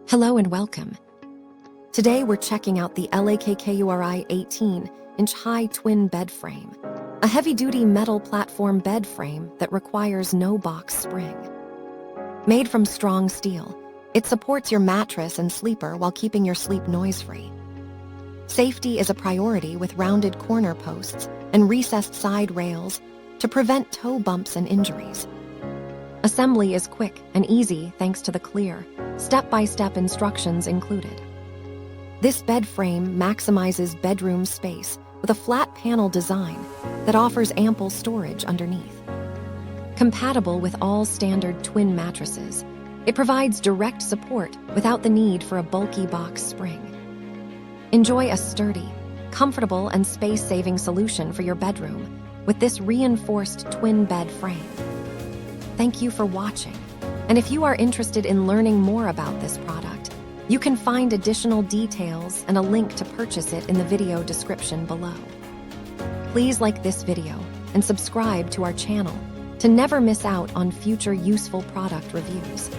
Hello and welcome. Today we're checking out the LAKKURI 18-inch high twin bed frame, a heavy-duty metal platform bed frame that requires no box spring. Made from strong steel, it supports your mattress and sleeper while keeping your sleep noise-free. Safety is a priority with rounded corner posts and recessed side rails to prevent toe bumps and injuries. Assembly is quick and easy thanks to the clear, step-by-step instructions included. This bed frame maximizes bedroom space with a flat panel design that offers ample storage underneath. Compatible with all standard twin mattresses, it provides direct support without the need for a bulky box spring. Enjoy a sturdy, comfortable, and space-saving solution for your bedroom with this reinforced twin bed frame. Thank you for watching, and if you are interested in learning more about this product, you can find additional details and a link to purchase it in the video description below. Please like this video and subscribe to our channel to never miss out on future useful product reviews.